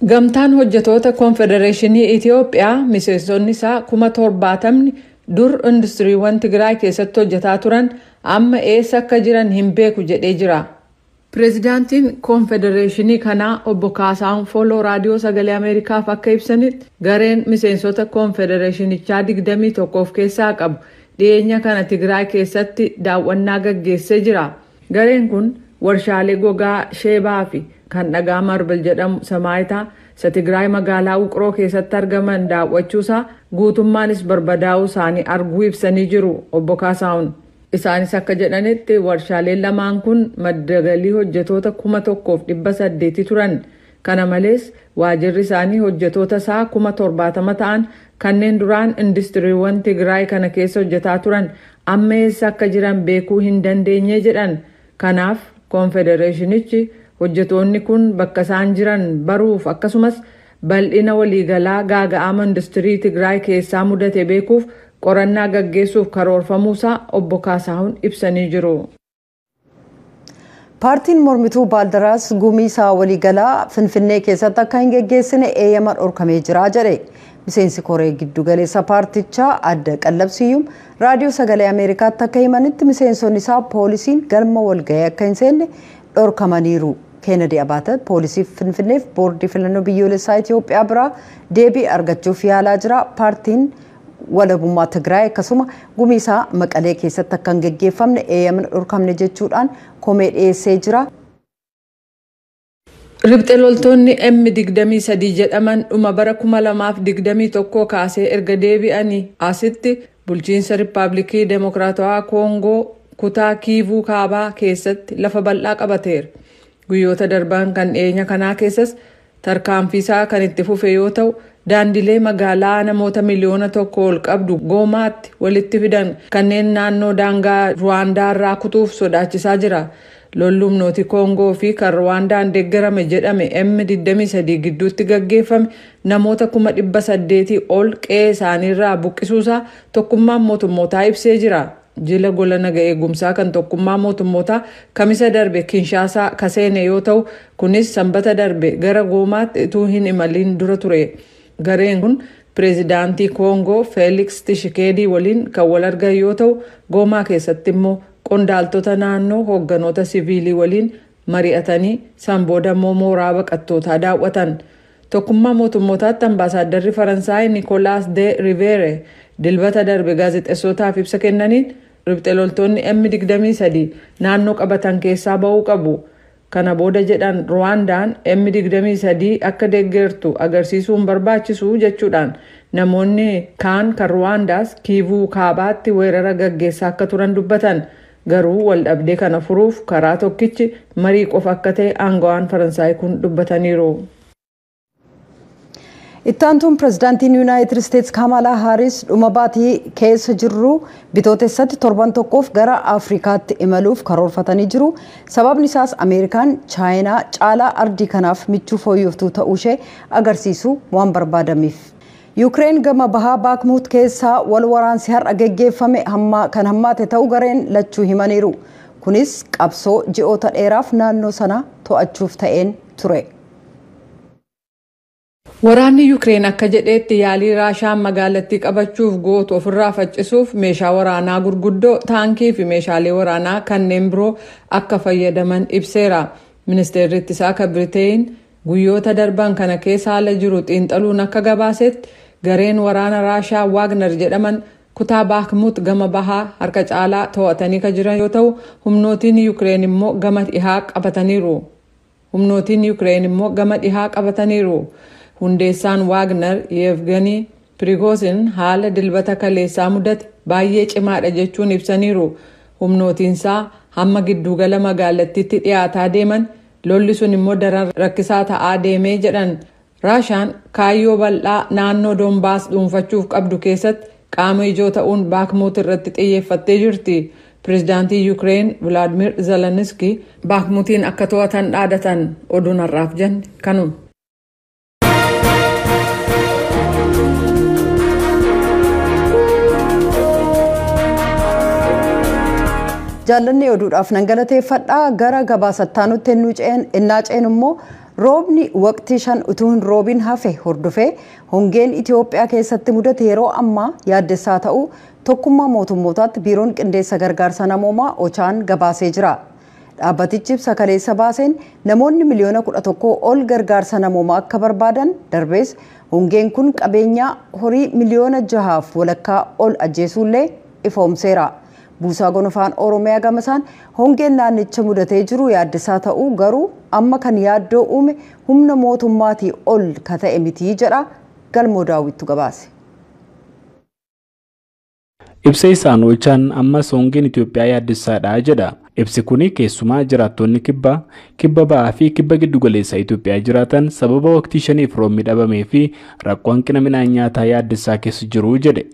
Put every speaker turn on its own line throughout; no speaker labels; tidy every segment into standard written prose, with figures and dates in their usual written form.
Gamtaan hojjetoota Konfedereeshinii Itiyoophiyaa miseensonni isaa 70,000 dur industiriiwwan Tigraay keessatti hojjetaa turan amma eessa akka jiran hin beeku jedhee jira. Pireezidaantiin Konfedereeshinii kanaa obbo Kaasaahun Fooloo raadiyoo sagalee Ameerikaaf akka ibsanitti gareen miseensota Konfedereeshinichaa 21 of keessaa qabu dhiyeenya kana Tigraay keessatti daawwannaa gaggeessee jira. Gareen kun warshaalee gogaa Sheebaa fi kan dhagaa Marbal jedhamu Samaayitaa isa Tigraay magaalaa Uqroo keessatti argaman daawwachuusaa guutummaanis barbadaa'uu isaanii arguu ibsanii jiru obbo Kaasaahun. Isaanis akka jedhanitti warshaaleen lamaan kun madda galii hojjetoota 1,800 turan. Kana malees waajirri isaanii hojjetoota isaa 70,000 ta'an kanneen duraan industiriiwwan Tigraay kana keessa hojjetaa turan amma eessa akka jiran beekuu hin dandeenye jedhan. Kanaaf Konfedereeshinichi hojjetoonni kun bakka isaan jiran baruuf akkasumas bal'ina waliigalaa gaaga'ama industirii Tigraay keessaa mudate beekuuf qorannaa gaggeessuuf karoorfamuusaa obbo Kaasaahun ibsanii jiru.
Paartiin mormituu Baaldaraas gumiisaa waliigalaa Finfinnee keessatti akka hin geggeessine eeyyama dhorkamee jira jedhe. Miseensi koree giddu galeessa paartichaa adda Qallabsiyyuum raadiyoo sagalee Ameerikaatti akka himanitti miseensonni isaa poolisiin galma walga'ii akka hin seenne dhorkamaniiru. Kennedy Abaate poolisiif Finfinneef boordii filannoo biyyoolessaa Itoophiyaa biraa deebii argachuuf yaalaa jira. Paartiin walabummaa Tigraay akkasuma gumiisaa Maqalee keessatti akka hin geggeeffamne eeyyama dhorkamne jechuudhaan komee dhiyeessee jira.
Ribxe loltoonni M23 jedhaman dhuma bara 2021 kaasee erga deebi'anii asitti bulchiinsa Riippaabilikii Demokiraatawaa Koongoo kutaa Kiivuu Kaabaa keessatti lafa bal'aa qabateera. Guyyoota darban kan dhiyeenya kanaa keessas tarkaanfiisaa kan itti fufe yoo ta'u daandilee magaalaa namoota miliyoona 1 ol qabdu Goomaatti walitti fidan kanneen naannoo daangaa Ruwaandaa irraa kutuuf sodaachisaa jira. Lolluumnooti Koongoo fi kan Ruwaandaan deeggarame jedhame M23 gidduutti gaggeeffame namoota 800 ol qe'ee isaaniirraa buqqisuusaa tokkummaan mootummootaa ibsee jira. Jila gola naga eegumsaa kan tokkummaa mootummootaa kamisa darbe Kinshaasaa kaseene yoo ta'u kunis sanbata darbe gara Goomaatti utuu hin imaliin dura ture. Gareen kun pireezidaantii Koongoo Feelix Tshisekedi waliin kan wal argan yoo ta'u Goomaa keessatti immoo qondaaltota naannoo hoogganoota siviilii waliin mari'atanii san booda immoo mooraa baqattootaa daawwatan. Tokkummaa mootummootaatti ambaasaaddarri Faransaay Nicolas de Rivere dilbata darbe gaazexeessootaaf ibsa kennaniin ribxe loltoonni M23 naannoo qabatan keessaa ba'uu qabu. Kana booda jedhan Ruwaandaan M23 akka deeggartu agarsiisuun barbaachisu jechuudhaan namoonni kaan kan Ruwaandaas Kiivuu Kaabaatti weerara gaggeessaa akka turan dubbatan. Garuu wal dhabdee kana furuuf karaa tokkichi marii qofa akka ta'e aangawaan Faransaay kun dubbataniiru.
Ittaantuun pireezidaantiin Yuunaayitid Isteetsi Kamalaa Haaris dhuma baatii keessa jirru bitootessatti torban tokkoof gara Afrikaatti imaluuf karoorfatanii jiru. Sababni isaas Ameerikaan Chaayinaa caalaa ardii kanaaf michuu fooyyoftuu ta'uu ishee agarsiisu waan barbaadameef. Yuukireen gama bahaa Baakmuut keessaa wal waraansi har'a geggeeffame kan hammaate ta'uu gareen lachuu himaniiru. Kunis qabsoo ji'oota dheeraaf naannoo sana to'achuuf ta'een ture.
Waraanni Yuukireen akka jedheetti yaalii Raashaan magaalattii qabachuuf gootu ofirraa faccisuuf meeshaa waraanaa gurguddoo taankii fi meeshaalee waraanaa kanneen biroo akka fayyadaman ibseera. Ministeerri ittisaa kan Biriteen guyyoota darban kana keessa haala jiru xiinxaluun akka gabaasetti gareen waraana Raashaa Waagner jedhaman kutaa Baakmuut gama bahaa harka caalaa to'atanii kan jiran yoo ta'u humnootiin Yuukireen immoo gama dhihaa qabataniiru. Hundeessaan Waagner Yevgeny Prigozhin haala dilbata kaleessaa mudate baay'ee cimaadha jechuun ibsaniiru. Humnootiinsaa hamma giddugala magaalattiitti dhiyaataa deeman lolli sun immoo daran rakkisaa ta'aa deemee jedhan. Raashaan kaayyoo bal'aa naannoo Doonbaas dhuunfachuuf qabdu keessatti qaama ijoo ta'uun Baakmuut irratti xiyyeeffattee jirti. Pireezidaantii Yuukireen Vladimir Zeleniski Baakmuutiin akka to'atan dhaadatan oduun har'aaf jenne kanuma. Jaallanni oduudhaaf nan galateeffadha. Gara gabaasattaa nutti ennaa ceenu immoo
roobni waqtii 5 utuu hin roobin hafe hordofee hongeen Itoophiyaa keessatti mudate yeroo ammaa yaaddessaa ta'uu tokkummaa mootummootaatti biiroon qindeessa gargaarsa namoomaa Ochaan gabaasee jira. Dhaabbatichi ibsa kaleessa baaseen namoonni miliyoona 11 ol gargaarsa namoomaa akka barbaadan darbees hongeen kun qabeenyaa horii miliyoona 6 walakkaa ol ajjeesuullee ifoomseera. Buusaa Gonofaan Oromiyaa gamasaan hongeen naannicha mudatee jiru yaaddessaa ta'uu garuu amma kan yaaddoo uume humna mootummaatii ol ka ta'e miti jedha. Galmoo Daawwittu gabaase.
Ibsa isaan Ochaan ammas hongeen Itoophiyaa yaaddessaadha jedha. Ibsi kuni keessumaa jiraattonni kibba ba'aa fi kibba giddu galeessaa Itoophiyaa jiraatan sababa waqtii 5f roobni dhabamee fi rakkoo hanqina midhaan nyaataa yaaddessaa keessa jiru jedhe.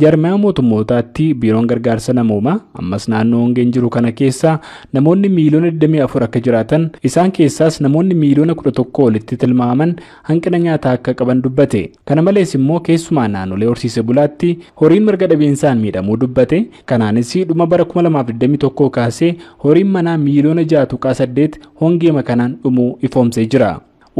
Jarmiyaa mootummootaatti biiroon gargaarsa namoomaa ammas naannoo hongeen jiru kana keessa namoonni miliyoona 24 akka jiraatan isaan keessaas namoonni miliyoona 11 olitti tilmaaman hanqina nyaataa akka qaban dubbate. Kana malees immoo keessumaa naannolee horsiisee bulaatti horiin marga dhabeensaan miidhamuu dubbate. Kanaanis dhuma bara 2021 kaasee horiin manaa miliyoona 6.8 hongeema kanaan dhumuu ifoomsee jira.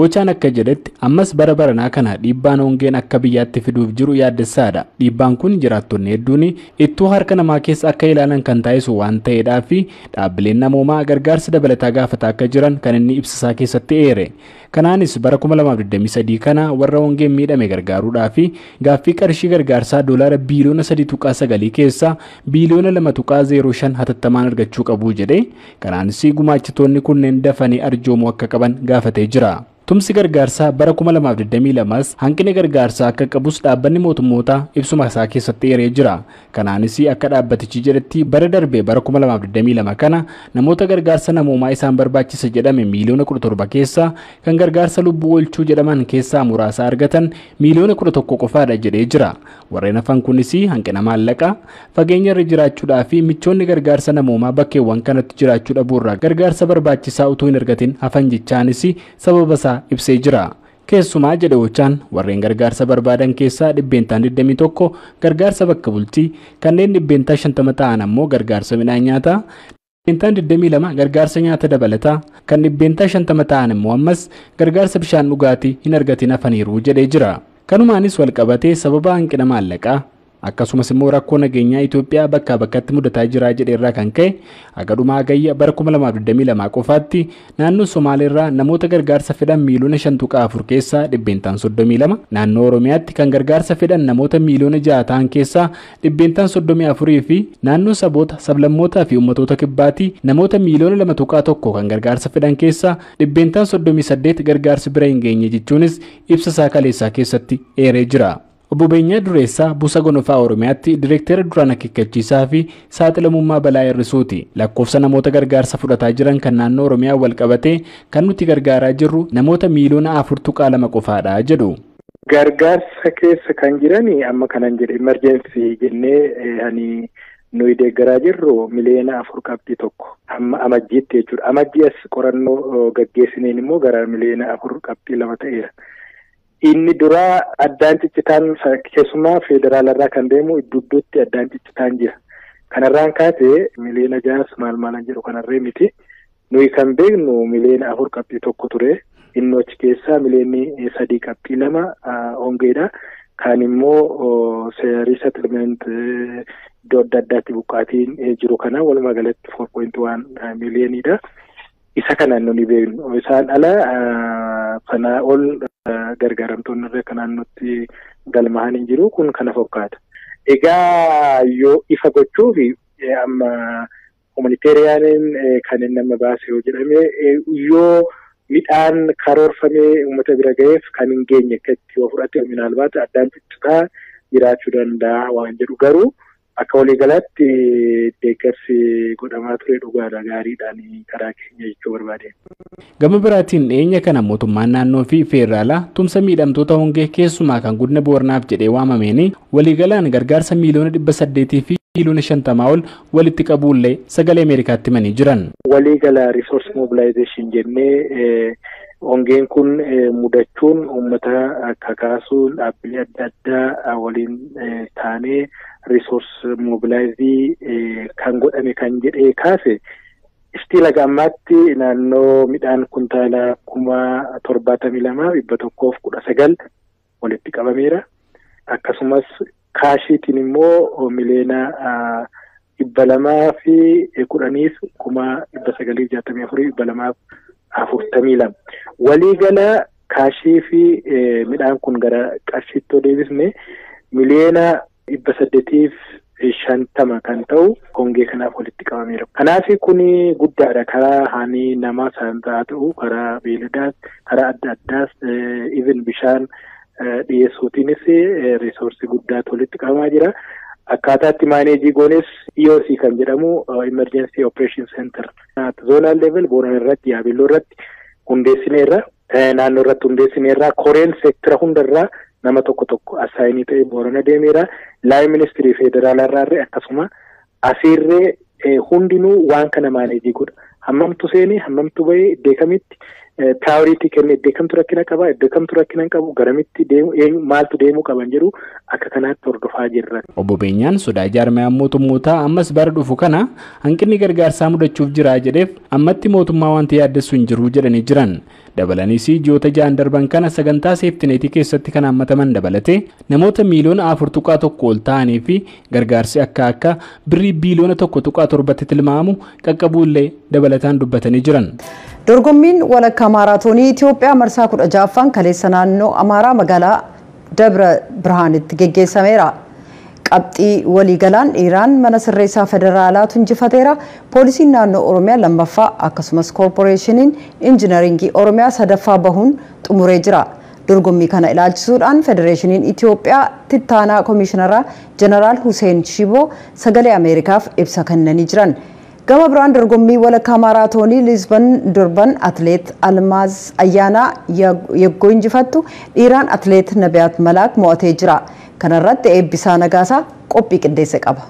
Ochaan akka jedhetti ammas bara baranaa kana dhiibbaan hongeen akka biyyaatti fiduuf jiru yaaddessaadha. Dhiibbaan kun jiraattonni hedduun ittuu harka namaa keessa akka ilaalan kan taasisu waan ta'eedhaa fi dhaabbileen namoomaa gargaarsa dabalataa gaafataa akka jiran kan inni ibsasaa keessatti eere. Kanaanis bara 2023 kana warra hongeen miidhame gargaaruudhaa fi gaaffii qarshii gargaarsaa doolaara biiliyoona 3.9 keessaa biiliyoona 2.05 hatattamaan argachuu qabu jedhe. Kanaanis gumaachitoonni kunneen dafanii arjoomuu akka qaban gaafatee jira. Tumsi gargaarsaa bara 2022 hanqina gargaarsaa akka qabus dhaabbanni mootummootaa ibsuma isaa keessatti eeree jira. Kanaanis akka dhaabbatichi jedhetti bara darbee bara 2022 kana namoota gargaarsa namoomaa isaan barbaachisa jedhame miliyoona 17 keessaa kan gargaarsa lubbuu oolchuu jedhaman keessaa muraasa argatan miliyoona 11 qofaadha jedhee jira. Warreen hafan kunis hanqina maallaqaa, fageenya irra jiraachuudhaa fi michoonni gargaarsa namoomaa bakkeewwan kanatti jiraachuu dhabuurraa gargaarsa barbaachisaa utuu hin argatin hafan jechaanis sababa isaa ibsee jira. Keessumaa jedhe Ochaan warreen gargaarsa barbaadan keessaa 21 gargaarsa bakka bultii, kanneen 50 ta'an ammoo gargaarsa midhaan nyaataa, 22 gargaarsa nyaata dabalataa, kan 50 ta'an immoo ammas gargaarsa bishaan dhugaatii hin argatin hafaniiru jedhee jira. Kanumaanis walqabatee sababa hanqina maallaqaa akkasumas immoo rakkoo nageenyaa Itoophiyaa bakkaa bakkatti mudataa jira jedheerraa kan ka'e agaduma agayya bara 2022 qofaatti naannoo Somaaleerraa namoota gargaarsa fedhan miliyoona 5.4 keessaa 32, naannoo Oromiyaatti kan gargaarsa fedhan namoota miliyoona 6 ta'an keessaa 34 fi naannoo saboota sablammootaa fi ummatoota kibbaatti namoota miliyoona 2.1 kan gargaarsa fedhan keessaa 38 gargaarsi bira hin geenye jechuunis ibsa isaa kaleessaa keessatti eeree jira. Obbo Beenyaa Dureessaa Buusa Gonofaa Oromiyaatti Direektara duraan akeekkachiisaa fi saaxilamummaa balaa hir'isuuti. Lakkoofsa namoota gargaarsa fudhataa jiran kan naannoo Oromiyaa walqabatee kan nuti gargaaraa jirru namoota miliyoona 4.2 qofaadha jedhu.
Gargaarsa keessa kan jiran amma kanan jedhe emergency jennee nuyi deeggaraa jirru miliyoona 4.1 amma amajjiitti jechuudha. Amajjii as qorannoo gaggeessineen immoo gara miliyoona 4.2 ta'eera. Inni duraa addaan ciccitaan keessumaa federaalarraa kan deemu iddootti addaan ciccitaan jira. Kanarraan kaatee miliyoona 6 maal jedhu kanarree miti. Nuyi kan beeknu miliyoona 4.1 ture. Inni achi keessaa miliyoonni 3.2 hongeedha. Kan immoo resettlement iddoo adda addaatti buqqaatiin jiru kana walumaa galatti 4.1 miliyoonidha. Isa kanaan nuni beeknu. Isaan ala kanaa ol gargaaramtoonni irra kanaan nutti galmaa'an hin jiru kun kana fakkaata. Egaa yoo ifa gochuuf amma humanitariyaaniin kan inni nama baase yoo jedhame yoo midhaan karoorfamee uummata bira ga'eef kan hin geenye akkatti yoo fudhate minaalbaata addaan ciccitaa jiraachuu danda'a waan jedhu garuu akka waliigalaatti deeggarsi godhamaa ture dhugaadha gaariidhaan karaa keenya jechuu barbaade.
Gama biraatiin dhiyeenya kana mootummaan naannoo fi feeraalaa tumsa miidhamtoota hongee keessumaa kan godina Booranaaf jedhee waamameen waliigalaan gargaarsa miliyoona 800 fi miliyoona 50 ol walitti qabuullee sagalee Ameerikaatti himanii jiran.
Waliigala resource mobilization jennee hongeen kun mudachuun uummata kakaasuun dhaabbilee adda addaa waliin taanee resource mobilizii kan godhame kan jedhee kaase Still agammatti naannoo midhaan kuntaala 72,119 walitti qabameera. Akkasumas kaashiitiin immoo miliyoona 210,964,242 waliigala kaashii fi midhaan kun gara qarshiitti deebisne miliyoona 850 kan ta'u hongee kanaaf walitti qabameera. Kanaaf kuni guddaadha karaa haanii namaa saantaa ta'u karaa beeladaas karaa adda addaas even bishaan dhiyeessuutiinis reesoorsii guddaatu walitti qabamaa jira. Akkaataatti maaneejii goones EOC kan jedhamu Emergency Operation Center zonal level Boorana irratti Yaabeelloo irratti hundeessineerra naannoo irratti hundeessineerra koreen seektira hundarraa nama tokko asaayinii ta'e Boorana deemeera. Laay ministirii federaalaa irraa akkasuma asiirree hundinuu waan kana maaneejii godha. Hammamtu seenee hammamtu bahee iddoo kamitti priority kenne iddoo kamtu rakkina qaba iddoo kamtu rakkina hin qabu garamitti deemu maaltu deemuu qaban jedhu akka kanaatti hordofaa jirra.
Obbo Beenyaan sodaa jaarmayaan mootummootaa ammas bara dhufu kana hanqinni gargaarsaa mudachuuf jira jedheef ammatti mootummaa wanti yaaddessu hin jiru jedhanii jiran. Dabalanis ji'oota 6 darban kana sagantaa seeftineetii keessatti kan hammataman dabalate namoota miiliyoona 4.1 ol ta'anii fi gargaarsi akka birrii biiliyoona 1.7 tilmaamu qaqqabuullee dabalataan dubbatanii jiran.
Dorgommiin walakkaa maaraatoonii Itoophiyaa marsaa 16ffaan kaleessa naannoo Amaaraa magaalaa Dabra Birhaanitti geggeessameera. Qabxii waliigalaan dhiiraan mana sirreessaa federaalaatu injifateera. Poolisiin naannoo Oromiyaa lammaffaa akkasumas koorporeeshiniin injiinaringii Oromiyaa sadaffaa bahuun xumuree jira. Dorgommii kana ilaalchisuudhaan Federeeshiniin Itoophiyaa Tittaanaa Komishiinaraa Jeneraal Hussein Shiboo sagalee Ameerikaaf ibsa kennanii jiran. Gama biraan dorgommii walakkaa maaraatoonii Lisbon Durban atleet Almaaz Ayyaanaa yaggoo injifattu dhiiraan atleet Nabiyaat Malaak mo'atee jira. Kanarratti Eebbisaa Nagaasaa qophii qindeesse qaba.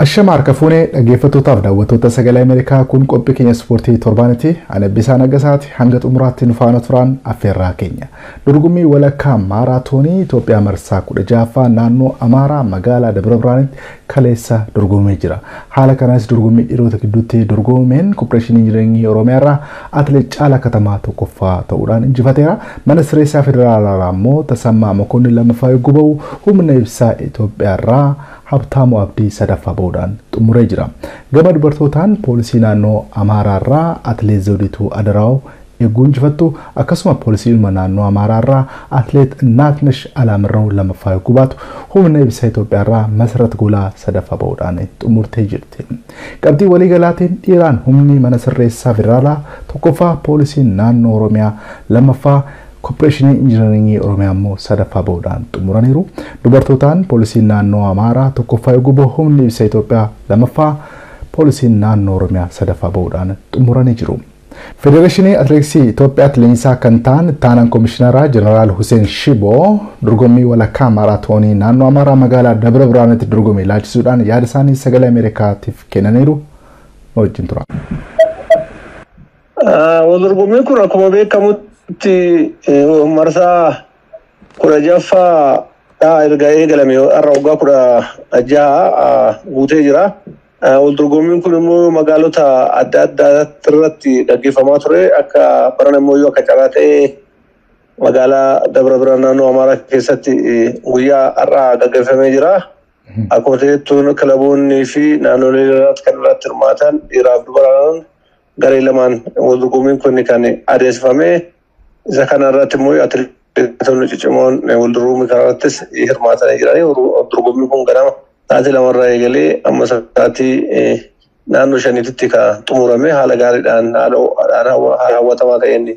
Ashama harka fuunee dhaggeeffattootaaf daawwattoota sagalee Ameerikaa kun qophii keenya ispoortii torbaanitti ani Eebbisaa Nagaasaati hanga xumuraatti nu faana turan affeerraa keenya. Dorgommii walakkaa maaraatoonii Itoophiyaa marsaa 16ffaa naannoo Amaaraa magaalaa Dabra Birhaanitti kaleessa dorgomee jira. Haala kanaas dorgommii dhiirota gidduutti dorgomeen koorporeeshinii injiinaringii Oromiyaa irraa atleet Caalaa Katamaa tokkoffaa ta'uudhaan injifateera. Mana sirreessaa federaalaa immoo Tasammaa Mokonnin lammaffaa yogguu bahu humna ibsaa Itoophiyaa irraa Habtaamu Abdii sadaffaa bahuudhaan xumuree jira. Gama dubartootaan poolisii naannoo Amaaraa irraa atleet Zawdituu Adaraaw eeguu injifattu akkasuma poolisiin naannoo Amaaraa irraa atleet Naatnesh Alaamirraw lammaffaa yogguu baatu humna ibsaa Itoophiyaa irraa Masarat Gulaa sadaffaa bahuudhaan xumurtee jirti. Qabxii waliigalaatiin dhiiraan humni mana sirreessaa federaalaa tokkoffaa poolisiin naannoo Oromiyaa lammaffaa koorporeeshinii injiinaringii Oromiyaa immoo sadaffaa bahuudhaan xumuraniiru. Dubartootaan poolisiin naannoo Amaaraa tokkoffaa yogguu bahu humni ibsaa Itoophiyaa lammaffaa poolisiin naannoo Oromiyaa sadaffaa bahuudhaan xumuranii jiru. Federeeshinii Atileetiksii Itoophiyaatti leenjisaa kan ta'an Ittaanaan Komishiinaraa Jeneraal Hussein Shiboo dorgommii walakkaa maaraatoonii naannoo Amaaraa magaalaa Dabra Birhaanitti dorgomee ilaalchisuudhaan yaada isaanii sagalee Ameerikaatiif kennaniiru. Wajjin tura.
Dorgommiin kun akkuma beekamutti marsaa 16ffaa erga eegalame har'a waggaa 16 guutee jira. Dorgommiin kun immoo magaalota adda addaa irratti gaggeeffamaa ture. Akka baran immoo akka carraa ta'ee magaalaa Dabra Birhaan naannoo Amaaraa keessatti guyyaa har'aa gaggeeffamee jira. Akkuma ta'ettuun kilaboonnii fi naannolee kan irratti hirmaatan dhiiraaf dubaraan garee lamaan dorgommiin kun kan adeemsifame. Isa kana irratti immoo atileetonni ciccimoon waldorgommii kanarrattis hirmaatanii jiranii. Dorgommiin kun ganama sa'aatii 2 irraa eegalee amma sa'aatii naannoo 5tti kan xumurame haala gaariidhaan haala hawwatamaa ta'een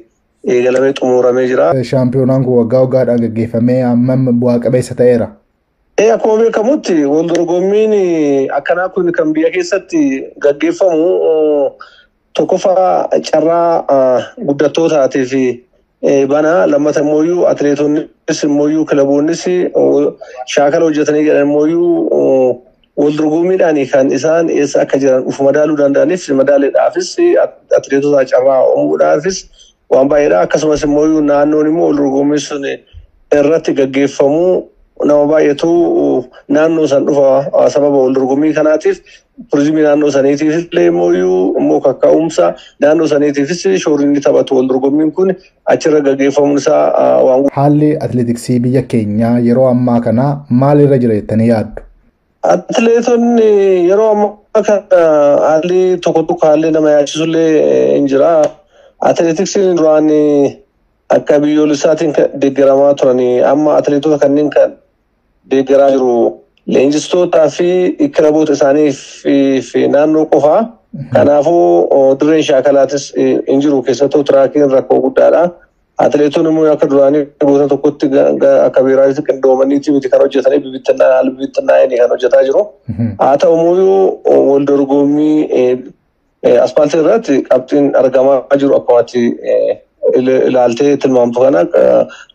eegalamee xumuramee jira.
Shaampiyoonaan kun waggaa waggaadhaan gaggeeffamee hammam bu'aa qabeessa ta'eera?
Akkuma beekamutti waldorgommiin akkanaa kun kan biyya keessatti gaggeeffamu tokkoffaa carraa guddattootaati fi bana lammata immoo atileetonnis immoo kilaboonnis shaakala hojjetanii jedhan immoo waldorgommiidhaan kan isaan eessa akka jiran uf madaaluu danda'aniif madaaleedhaafis atileetota carraa uumuudhaafis waan baay'eedha. Akkasumas immoo naannoon immoo waldorgommii sun irratti gaggeeffamu nama baay'eetu naannoo san dhufa sababa wal dorgommii kanaatiif turizimii naannoo saniitiif illee immoo kaka'umsa naannoo saniitiifis shoorri inni taphatu wal dorgommiin kun achirra gaggeeffamuun isaa waan.
Haalli atileetiksii biyya keenyaa yeroo ammaa kana maalirra jira jettanii yaaddu?
Atileetonni yeroo ammaa kana haalli tokko haalli nama yaachisullee hin jira. Atileetiksiin duraan akka biyyoolessaatiin deeggaramaa turanii amma atileetota kanneen kan deeggaraa jiru leenjistootaa fi kilaboota isaaniif fi naannoo qofaa. Kanaafuu dirreen shaakalaatis hin jiru keessattuu tiraakiin rakkoo guddaadha. Atileetonni immoo akka duraanii gosa tokkotti akka biiraatti qindoomaniitii miti kan hojjetanii bibittinnaa'anii kan hojjetaa jiru. Haa ta'u immoo wal dorgommii aspaaltii irratti qabxiin argamaa jiru akkumatti ilaaltee tilmaamtu kana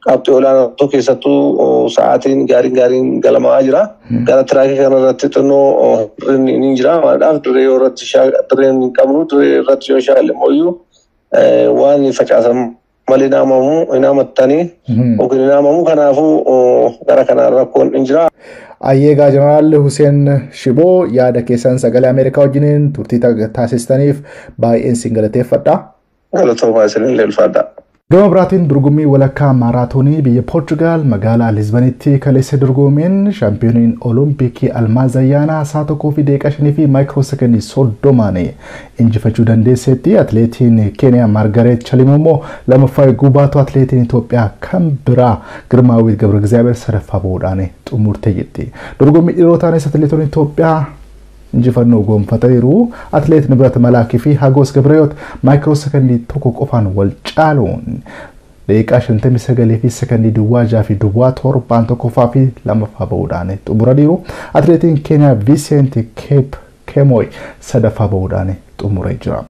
qabxii olaanaa keessattuu sa'aatiin gaariin galamaa jira. Gara tiraakii kana irratti xinnoo ni jira. Maadhaaf dirree irratti dirreen hin qabnu dirree irratti yoo shaalle immoo waan facaasan malee naamamu hin amattanii yookiin hin naamamu kanaafuu gara kanaan rakkoon hin jira.
Ayyeegaa Jeneraal Hussein Shiboo yaada keessan sagalee Ameerikaa wajjiniin turtii taasistaniif baay'een sin galateeffadha.
Galatoomaa isinillee ulfaadha.
Gama biraatiin dorgommii walakkaa maaraatoonii biyya Poorchugaal magaalaa Lisbanitti kaleessa dorgomeen shaampiyooniin Olompikii Almaaz Ayyaanaa sa'a 1:5 fi maayikiroo sekondii 30 injifachuu dandeesseetti. Atileetiin Keeniyaa Maargareet Chalimo immoo lammaffaa eeguu baatu atileetiin Itoophiyaa kan biraa Girmaawwiit Gabra-Egzaabeer sadaffaa bahuudhaan xumurtee jirti. Dorgommii dhiirotaanis atileetonni Itoophiyaa injifannoo gonfataniiru. Atileet Nibrat Malaakii fi Hagos Gabreyoot maayikiroo sekondii 1 qofaan wal caaluun daqiiqaa 59 fi sekondii 6 fi 7 tokkoffaa fi lammaffaa bahuudhaan xumuraniiru. Atileetiin Keeniyaa Vincent Kemoy sadaffaa bahuudhaan xumuree jira.